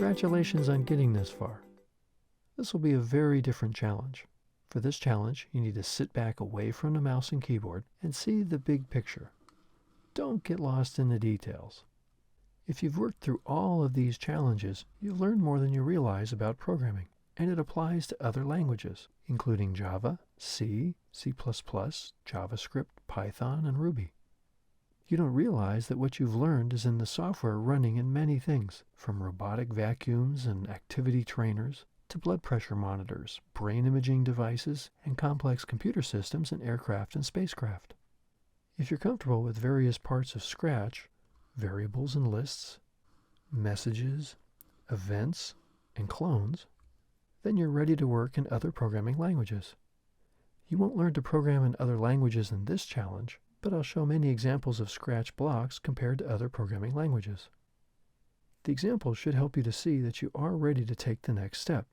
Congratulations on getting this far. This will be a very different challenge. For this challenge, you need to sit back away from the mouse and keyboard and see the big picture. Don't get lost in the details. If you've worked through all of these challenges, you've learned more than you realize about programming, and it applies to other languages, including Java, C, C++, JavaScript, Python, and Ruby. You don't realize that what you've learned is in the software running in many things, from robotic vacuums and activity trainers to blood pressure monitors, brain imaging devices, and complex computer systems in aircraft and spacecraft. If you're comfortable with various parts of Scratch, variables and lists, messages, events, and clones, then you're ready to work in other programming languages. You won't learn to program in other languages in this challenge, but I'll show many examples of Scratch blocks compared to other programming languages. The examples should help you to see that you are ready to take the next step,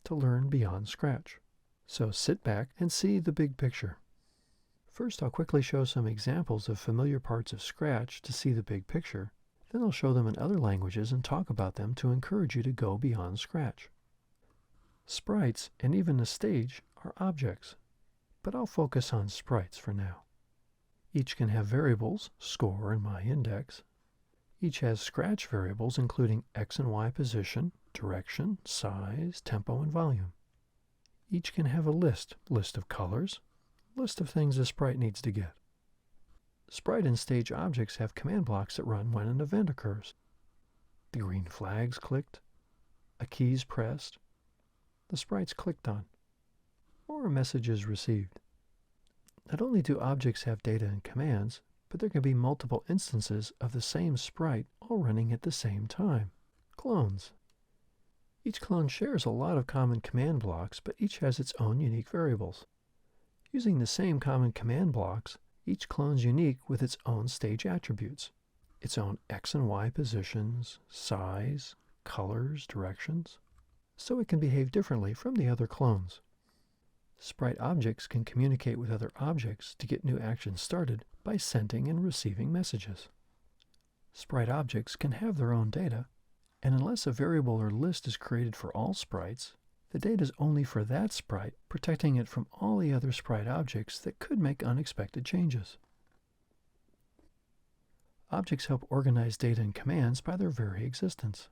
to learn beyond Scratch. So sit back and see the big picture. First, I'll quickly show some examples of familiar parts of Scratch to see the big picture. Then I'll show them in other languages and talk about them to encourage you to go beyond Scratch. Sprites, and even a stage, are objects, but I'll focus on sprites for now. Each can have variables, score and myIndex. Each has Scratch variables including x and y position, direction, size, tempo, and volume. Each can have a list of colors, list of things the sprite needs to get. Sprite and stage objects have command blocks that run when an event occurs. The green flag's clicked, a key's pressed, the sprite's clicked on, or a message is received. Not only do objects have data and commands, but there can be multiple instances of the same sprite all running at the same time. Clones. Each clone shares a lot of common command blocks, but each has its own unique variables. Using the same common command blocks, each clone's unique with its own stage attributes, its own x and y positions, size, colors, directions, so it can behave differently from the other clones. Sprite objects can communicate with other objects to get new actions started by sending and receiving messages. Sprite objects can have their own data, and unless a variable or list is created for all sprites, the data is only for that sprite, protecting it from all the other sprite objects that could make unexpected changes. Objects help organize data and commands by their very existence.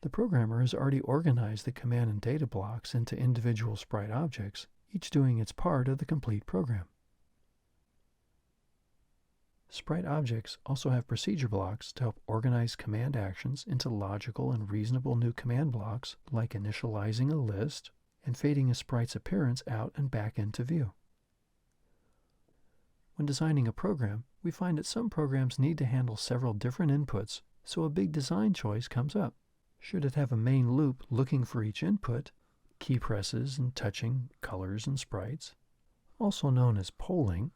The programmer has already organized the command and data blocks into individual sprite objects, each doing its part of the complete program. Sprite objects also have procedure blocks to help organize command actions into logical and reasonable new command blocks, like initializing a list and fading a sprite's appearance out and back into view. When designing a program, we find that some programs need to handle several different inputs, so a big design choice comes up. Should it have a main loop looking for each input, key presses and touching colors and sprites, also known as polling,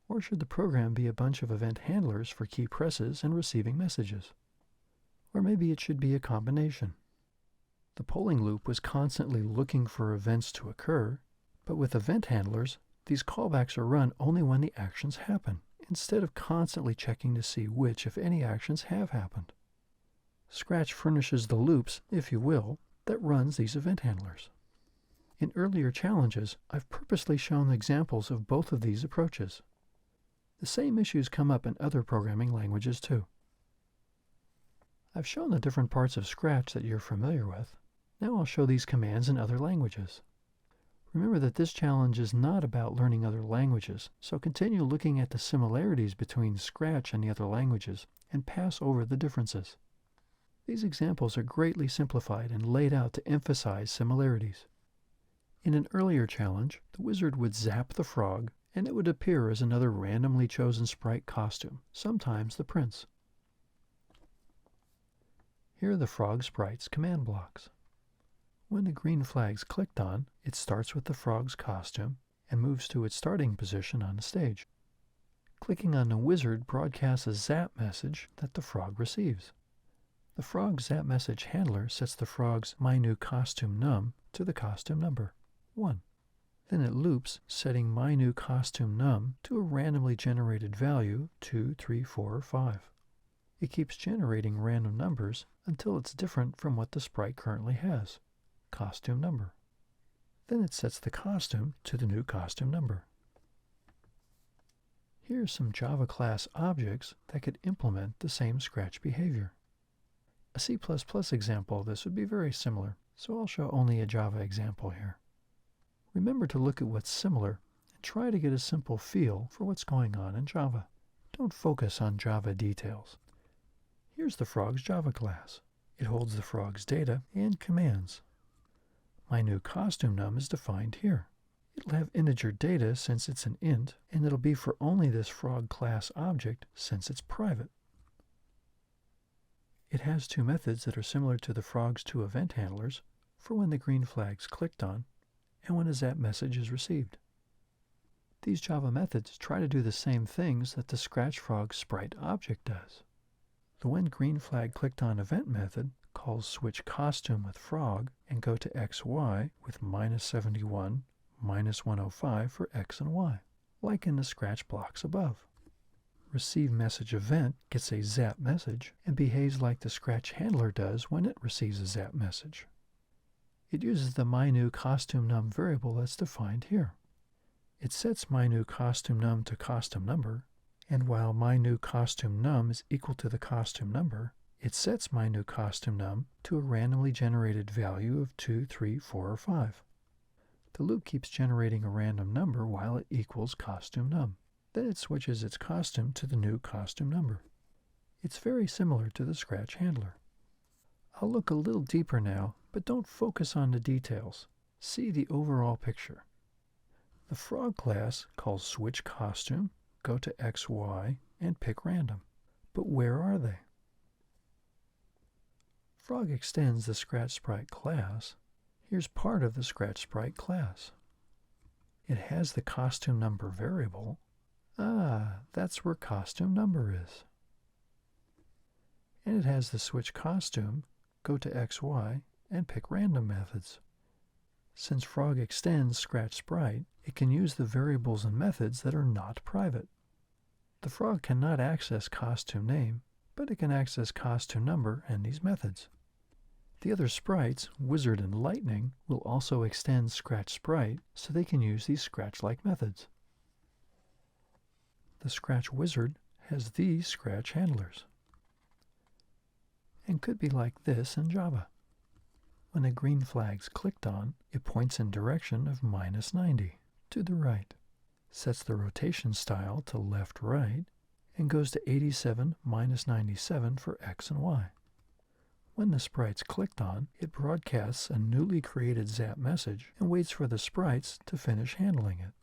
or should the program be a bunch of event handlers for key presses and receiving messages? Or maybe it should be a combination. The polling loop was constantly looking for events to occur, but with event handlers, these callbacks are run only when the actions happen, instead of constantly checking to see which, if any, actions have happened. Scratch furnishes the loops, if you will, that runs these event handlers. In earlier challenges, I've purposely shown examples of both of these approaches. The same issues come up in other programming languages too. I've shown the different parts of Scratch that you're familiar with. Now I'll show these commands in other languages. Remember that this challenge is not about learning other languages, so continue looking at the similarities between Scratch and the other languages and pass over the differences. These examples are greatly simplified and laid out to emphasize similarities. In an earlier challenge, the wizard would zap the frog, and it would appear as another randomly chosen sprite costume, sometimes the prince. Here are the frog sprite's command blocks. When the green flag's clicked on, it starts with the frog's costume and moves to its starting position on the stage. Clicking on the wizard broadcasts a zap message that the frog receives. The frog zap message handler sets the frog's myNewCostumeNum to the costume number, 1. Then it loops, setting myNewCostumeNum to a randomly generated value, 2, 3, 4, or 5. It keeps generating random numbers until it's different from what the sprite currently has, costume number. Then it sets the costume to the new costume number. Here are some Java class objects that could implement the same Scratch behavior. A C++ example of this would be very similar, so I'll show only a Java example here. Remember to look at what's similar and try to get a simple feel for what's going on in Java. Don't focus on Java details. Here's the frog's Java class. It holds the frog's data and commands. My new costume num is defined here. It'll have integer data since it's an int, and it'll be for only this frog class object since it's private. It has two methods that are similar to the frog's two event handlers for when the green flag's clicked on and when a zap message is received. These Java methods try to do the same things that the Scratch frog sprite object does. The when green flag clicked on event method calls switch costume with frog and go to xy with -71, -105 for x and y, like in the Scratch blocks above. Receive message event gets a zap message and behaves like the Scratch handler does when it receives a zap message. It uses the myNewCostumeNum variable that's defined here. It sets myNewCostumeNum to costume number, and while myNewCostumeNum is equal to the costume number, it sets myNewCostumeNum to a randomly generated value of 2, 3, 4, or 5. The loop keeps generating a random number while it equals costume num. Then it switches its costume to the new costume number. It's very similar to the Scratch handler. I'll look a little deeper now, but don't focus on the details. See the overall picture. The frog class calls switch costume, go to xy, and pick random. But where are they? Frog extends the Scratch Sprite class. Here's part of the Scratch Sprite class. It has the costume number variable. That's where costume number is. And it has the switch costume, go to xy, and pick random methods. Since Frog extends Scratch Sprite, it can use the variables and methods that are not private. The frog cannot access costume name, but it can access costume number and these methods. The other sprites, Wizard and Lightning, will also extend Scratch Sprite so they can use these Scratch-like methods. The Scratch Wizard has these Scratch handlers and could be like this in Java. When a green flag's clicked on, it points in direction of -90 to the right, sets the rotation style to left-right, and goes to 87 -97 for x and y. When the sprite's clicked on, it broadcasts a newly created zap message and waits for the sprites to finish handling it.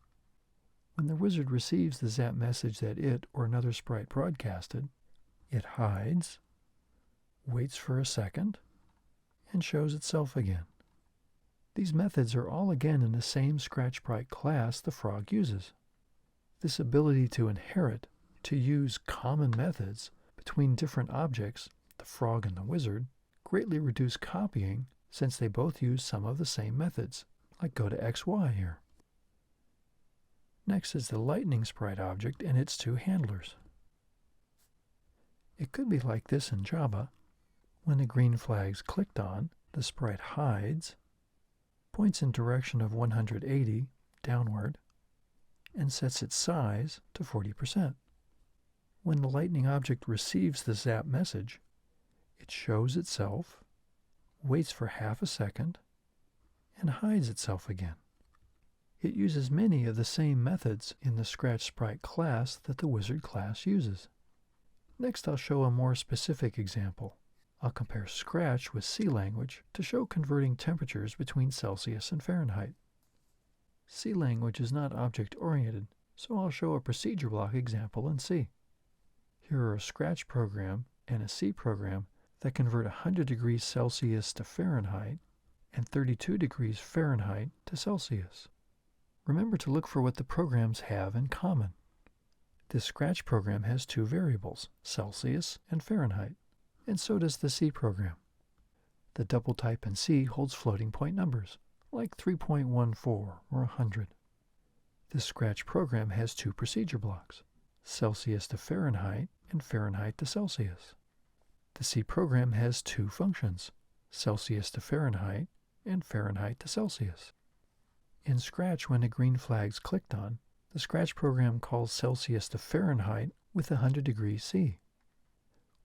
When the wizard receives the zap message that it or another sprite broadcasted, it hides, waits for a second, and shows itself again. These methods are all again in the same Scratch Sprite class the frog uses. This ability to inherit, to use common methods between different objects, the frog and the wizard, greatly reduce copying since they both use some of the same methods, like go to xy here. Next is the lightning sprite object and its two handlers. It could be like this in Java. When the green flag's clicked on, the sprite hides, points in direction of 180 downward, and sets its size to 40%. When the lightning object receives the zap message, it shows itself, waits for half a second, and hides itself again. It uses many of the same methods in the Scratch Sprite class that the Wizard class uses. Next, I'll show a more specific example. I'll compare Scratch with C language to show converting temperatures between Celsius and Fahrenheit. C language is not object-oriented, so I'll show a procedure block example in C. Here are a Scratch program and a C program that convert 100 degrees Celsius to Fahrenheit and 32 degrees Fahrenheit to Celsius. Remember to look for what the programs have in common. This Scratch program has two variables, Celsius and Fahrenheit, and so does the C program. The double type in C holds floating point numbers, like 3.14 or 100. This Scratch program has two procedure blocks, Celsius to Fahrenheit and Fahrenheit to Celsius. The C program has two functions, Celsius to Fahrenheit and Fahrenheit to Celsius. In Scratch, when a green flag's clicked on, the Scratch program calls Celsius to Fahrenheit with 100 degrees C.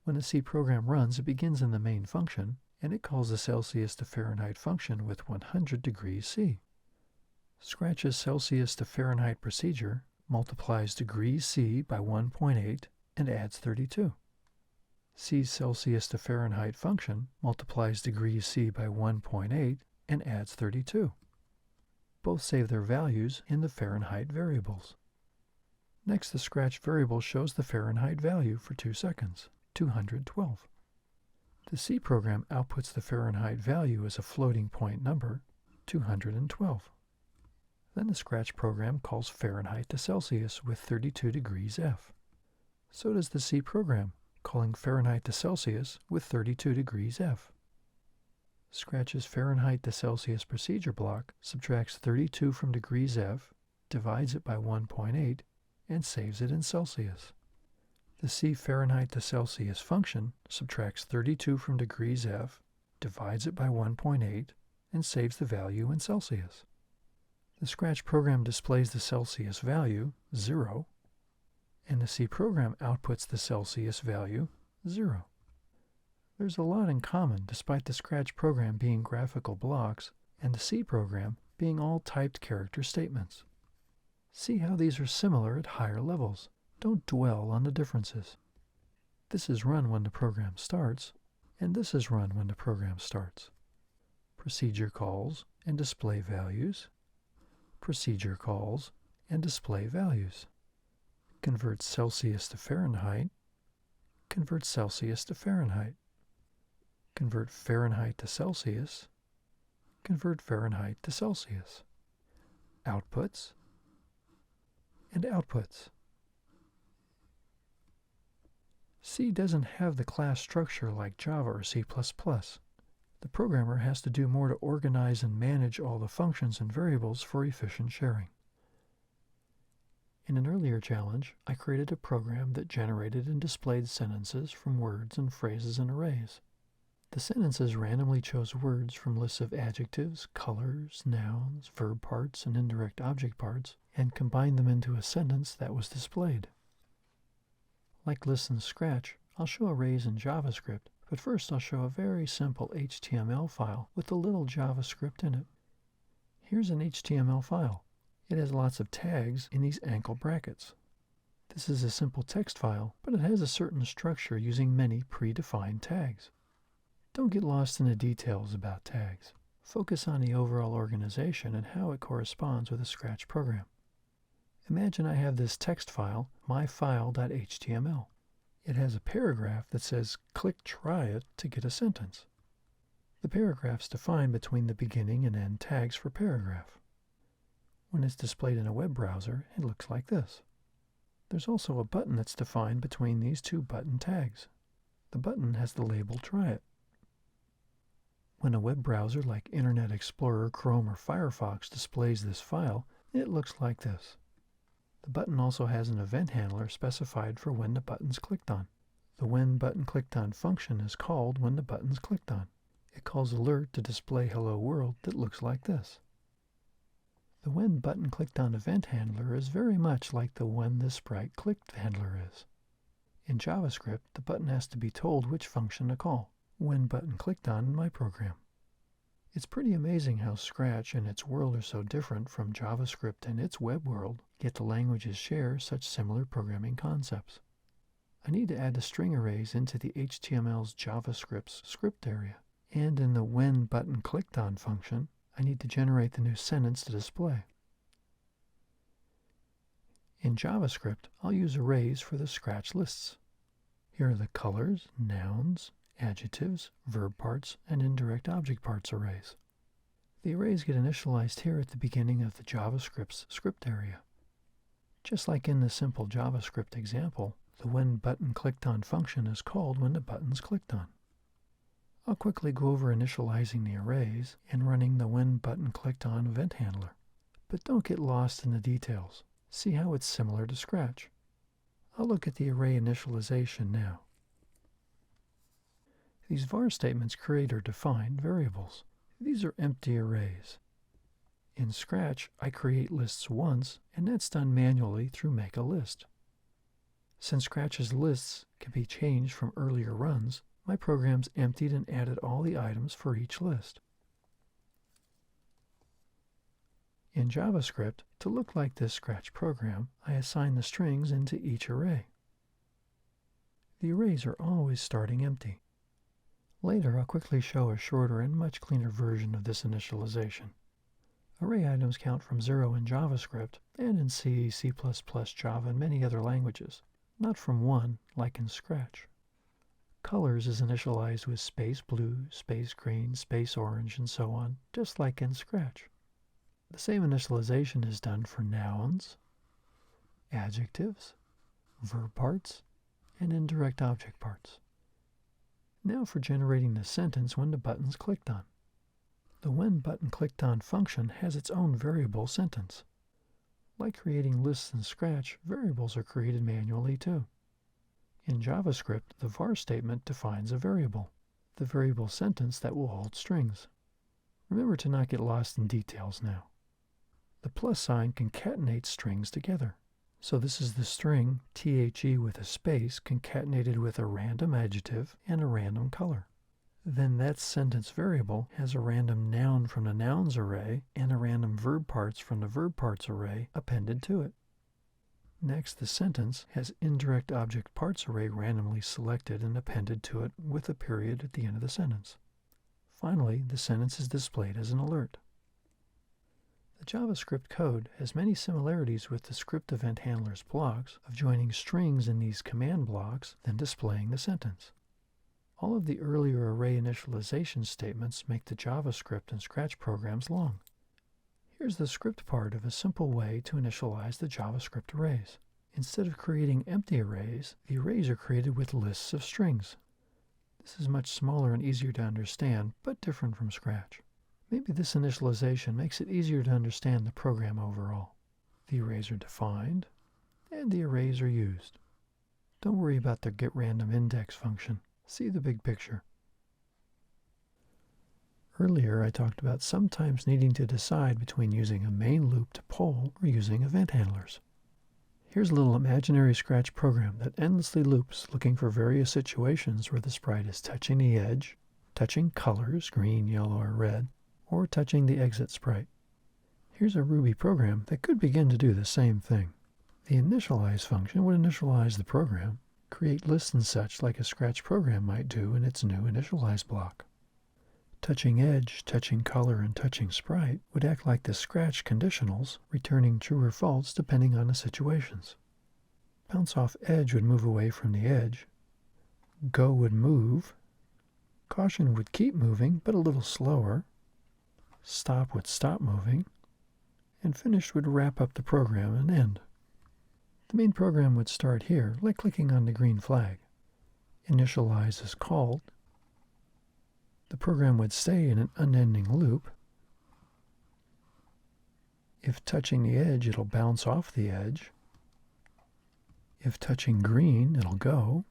When a C program runs, it begins in the main function, and it calls the Celsius to Fahrenheit function with 100 degrees C. Scratch's Celsius to Fahrenheit procedure multiplies degrees C by 1.8 and adds 32. C's Celsius to Fahrenheit function multiplies degrees C by 1.8 and adds 32. Both save their values in the Fahrenheit variables. Next, the Scratch variable shows the Fahrenheit value for 2 seconds, 212. The C program outputs the Fahrenheit value as a floating point number, 212. Then the Scratch program calls Fahrenheit to Celsius with 32 degrees F. So does the C program, calling Fahrenheit to Celsius with 32 degrees F. Scratch's Fahrenheit to Celsius procedure block subtracts 32 from degrees F, divides it by 1.8, and saves it in Celsius. The C Fahrenheit to Celsius function subtracts 32 from degrees F, divides it by 1.8, and saves the value in Celsius. The Scratch program displays the Celsius value, 0, and the C program outputs the Celsius value, 0. There's a lot in common despite the Scratch program being graphical blocks and the C program being all typed character statements. See how these are similar at higher levels. Don't dwell on the differences. This is run when the program starts, and this is run when the program starts. Procedure calls and display values. Procedure calls and display values. Convert Celsius to Fahrenheit. Convert Celsius to Fahrenheit. Convert Fahrenheit to Celsius. Convert Fahrenheit to Celsius. Outputs and outputs. C doesn't have the class structure like Java or C++. The programmer has to do more to organize and manage all the functions and variables for efficient sharing. In an earlier challenge, I created a program that generated and displayed sentences from words and phrases and arrays. The sentences randomly chose words from lists of adjectives, colors, nouns, verb parts, and indirect object parts, and combined them into a sentence that was displayed. Like lists in Scratch, I'll show arrays in JavaScript, but first I'll show a very simple HTML file with a little JavaScript in it. Here's an HTML file. It has lots of tags in these ankle brackets. This is a simple text file, but it has a certain structure using many predefined tags. Don't get lost in the details about tags. Focus on the overall organization and how it corresponds with a Scratch program. Imagine I have this text file, myfile.html. It has a paragraph that says, click try it to get a sentence. The paragraph's defined between the beginning and end tags for paragraph. When it's displayed in a web browser, it looks like this. There's also a button that's defined between these two button tags. The button has the label try it. When a web browser like Internet Explorer, Chrome, or Firefox displays this file, it looks like this. The button also has an event handler specified for when the button's clicked on. The when button clicked on function is called when the button's clicked on. It calls alert to display hello world that looks like this. The when button clicked on event handler is very much like the when the sprite clicked handler is. In JavaScript, the button has to be told which function to call, when button clicked on in my program. It's pretty amazing how Scratch and its world are so different from JavaScript and its web world, yet the languages share such similar programming concepts. I need to add the string arrays into the HTML's JavaScript's script area, and in the when button clicked on function, I need to generate the new sentence to display. In JavaScript, I'll use arrays for the Scratch lists. Here are the colors, nouns, adjectives, verb parts, and indirect object parts arrays. The arrays get initialized here at the beginning of the JavaScript's script area. Just like in the simple JavaScript example, the when button clicked on function is called when the button's clicked on. I'll quickly go over initializing the arrays and running the when button clicked on event handler. But don't get lost in the details. See how it's similar to Scratch. I'll look at the array initialization now. These var statements create or define variables. These are empty arrays. In Scratch, I create lists once, and that's done manually through make a list. Since Scratch's lists can be changed from earlier runs, my program's emptied and added all the items for each list. In JavaScript, to look like this Scratch program, I assign the strings into each array. The arrays are always starting empty. Later, I'll quickly show a shorter and much cleaner version of this initialization. Array items count from 0 in JavaScript and in C, C++, Java, and many other languages, not from 1 like in Scratch. Colors is initialized with space blue, space green, space orange, and so on, just like in Scratch. The same initialization is done for nouns, adjectives, verb parts, and indirect object parts. Now for generating the sentence when the button's clicked on. The when button clicked on function has its own variable sentence. Like creating lists in Scratch, variables are created manually too. In JavaScript, the var statement defines a variable, the variable sentence that will hold strings. Remember to not get lost in details now. The plus sign concatenates strings together. So this is the string THE with a space concatenated with a random adjective and a random color. Then that sentence variable has a random noun from the nouns array and a random verb parts from the verb parts array appended to it. Next, the sentence has indirect object parts array randomly selected and appended to it with a period at the end of the sentence. Finally, the sentence is displayed as an alert. The JavaScript code has many similarities with the script event handler's blocks of joining strings in these command blocks, then displaying the sentence. All of the earlier array initialization statements make the JavaScript and Scratch programs long. Here's the script part of a simple way to initialize the JavaScript arrays. Instead of creating empty arrays, the arrays are created with lists of strings. This is much smaller and easier to understand, but different from Scratch. Maybe this initialization makes it easier to understand the program overall. The arrays are defined, and the arrays are used. Don't worry about the getRandomIndex function. See the big picture. Earlier, I talked about sometimes needing to decide between using a main loop to poll or using event handlers. Here's a little imaginary Scratch program that endlessly loops looking for various situations where the sprite is touching the edge, touching colors, green, yellow, or red, or touching the exit sprite. Here's a Ruby program that could begin to do the same thing. The initialize function would initialize the program, create lists and such like a Scratch program might do in its new initialize block. Touching edge, touching color, and touching sprite would act like the Scratch conditionals, returning true or false depending on the situations. Bounce off edge would move away from the edge. Go would move. Caution would keep moving, but a little slower. Stop would stop moving. And finish would wrap up the program and end. The main program would start here, like clicking on the green flag. Initialize is called. The program would stay in an unending loop. If touching the edge, it'll bounce off the edge. If touching green, it'll go.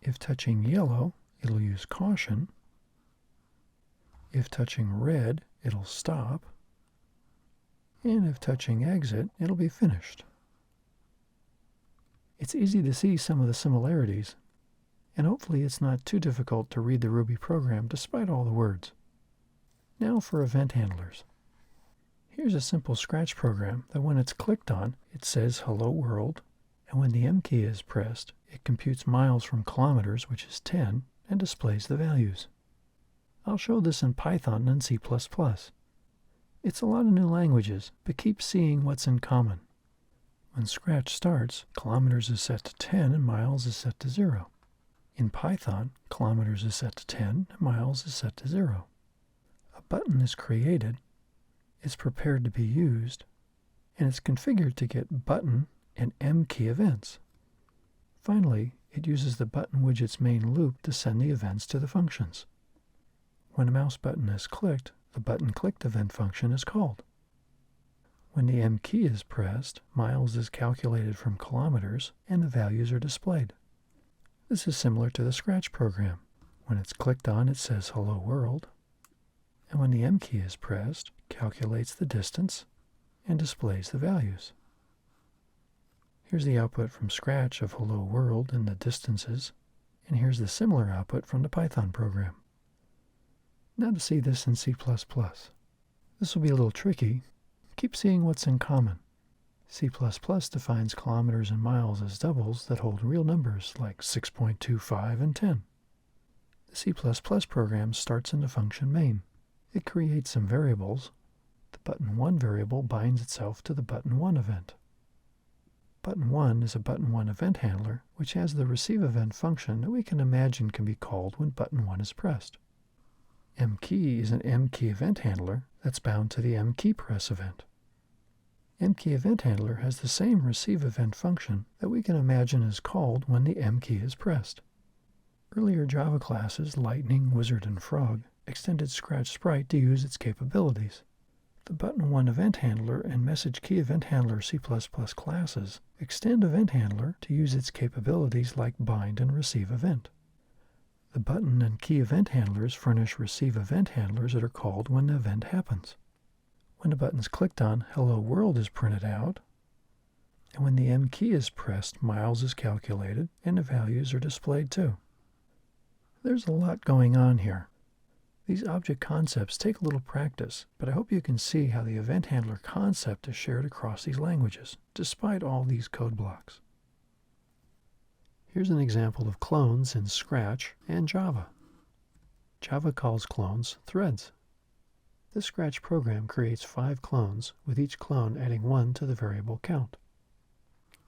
If touching yellow, it'll use caution. If touching red, it'll stop. And if touching exit, it'll be finished. It's easy to see some of the similarities, and hopefully it's not too difficult to read the Ruby program despite all the words. Now for event handlers. Here's a simple Scratch program that when it's clicked on, it says Hello World, and when the M key is pressed, it computes miles from kilometers, which is 10, and displays the values. I'll show this in Python and C++. It's a lot of new languages, but keep seeing what's in common. When Scratch starts, kilometers is set to 10 and miles is set to 0. In Python, kilometers is set to 10 and miles is set to 0. A button is created, it's prepared to be used, and it's configured to get button and M key events. Finally, it uses the button widget's main loop to send the events to the functions. When a mouse button is clicked, the button clicked event function is called. When the M key is pressed, miles is calculated from kilometers and the values are displayed. This is similar to the Scratch program. When it's clicked on, it says Hello World, and when the M key is pressed, it calculates the distance and displays the values. Here's the output from Scratch of Hello World and the distances, and here's the similar output from the Python program. Now to see this in C++. This will be a little tricky. Keep seeing what's in common. C++ defines kilometers and miles as doubles that hold real numbers like 6.25 and 10. The C++ program starts in the function main. It creates some variables. The button1 variable binds itself to the button1 event. Button1 is a button1 event handler, which has the receive event function that we can imagine can be called when button1 is pressed. mKey is an mKey event handler that's bound to the mKey press event. mKey event handler has the same receive event function that we can imagine is called when the mKey is pressed. Earlier Java classes, Lightning, Wizard, and Frog, extended Scratch Sprite to use its capabilities. The button1 event handler and message key event handler C++ classes extend event handler to use its capabilities like bind and receive event. The button and key event handlers furnish receive event handlers that are called when the event happens. When the button is clicked on, Hello World is printed out, and when the M key is pressed, miles is calculated, and the values are displayed too. There's a lot going on here. These object concepts take a little practice, but I hope you can see how the event handler concept is shared across these languages, despite all these code blocks. Here's an example of clones in Scratch and Java. Java calls clones threads. This Scratch program creates 5 clones, with each clone adding 1 to the variable count.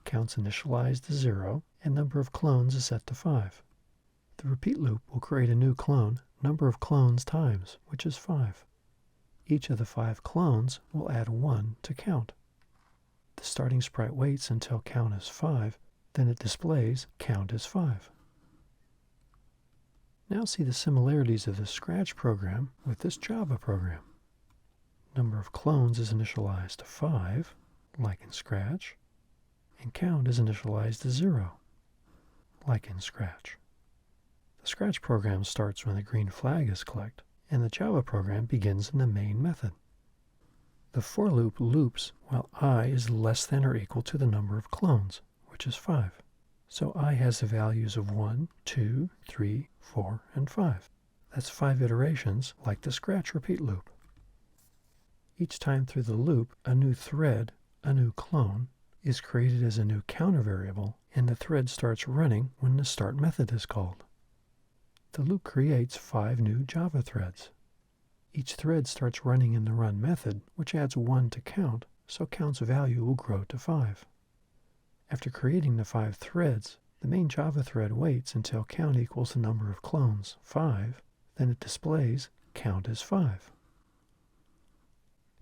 Count's initialized to 0, and number of clones is set to 5. The repeat loop will create a new clone, number of clones times, which is 5. Each of the 5 clones will add 1 to count. The starting sprite waits until count is 5, then it displays count is 5. Now see the similarities of this Scratch program with this Java program. Number of clones is initialized to 5, like in Scratch, and count is initialized to 0, like in Scratch. The Scratch program starts when the green flag is clicked, and the Java program begins in the main method. The for loop loops while I is less than or equal to the number of clones, which is 5. So I has the values of 1, 2, 3, 4, and 5. That's 5 iterations, like the Scratch repeat loop. Each time through the loop, a new thread, a new clone, is created as a new counter variable, and the thread starts running when the start method is called. The loop creates 5 new Java threads. Each thread starts running in the run method, which adds 1 to count, so count's value will grow to 5. After creating the 5 threads, the main Java thread waits until count equals the number of clones, 5, then it displays count is 5.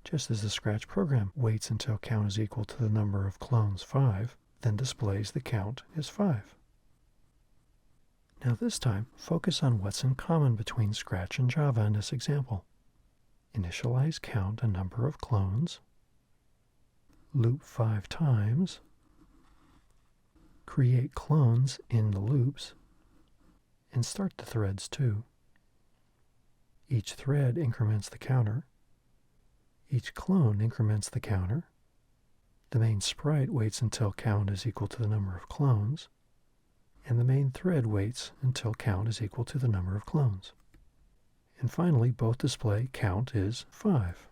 Just as the Scratch program waits until count is equal to the number of clones, 5, then displays the count is 5. Now this time, focus on what's in common between Scratch and Java in this example. Initialize count a number of clones, loop 5 times, create clones in the loops, and start the threads too. Each thread increments the counter. Each clone increments the counter. The main sprite waits until count is equal to the number of clones, and the main thread waits until count is equal to the number of clones. And finally, both display count is 5.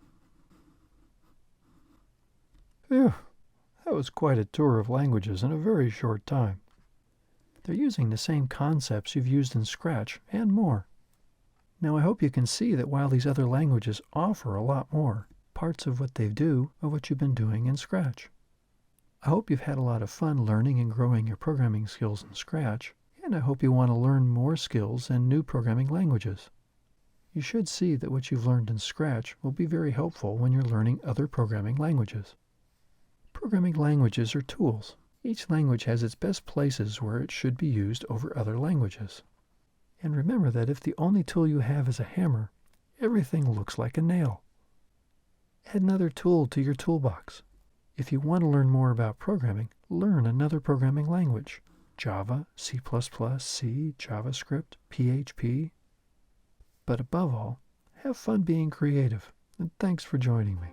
Phew, that was quite a tour of languages in a very short time. They're using the same concepts you've used in Scratch and more. Now I hope you can see that while these other languages offer a lot more, parts of what they do are what you've been doing in Scratch. I hope you've had a lot of fun learning and growing your programming skills in Scratch, and I hope you want to learn more skills in new programming languages. You should see that what you've learned in Scratch will be very helpful when you're learning other programming languages. Programming languages are tools. Each language has its best places where it should be used over other languages. And remember that if the only tool you have is a hammer, everything looks like a nail. Add another tool to your toolbox. If you want to learn more about programming, learn another programming language. Java, C++, C, JavaScript, PHP. But above all, have fun being creative, and thanks for joining me.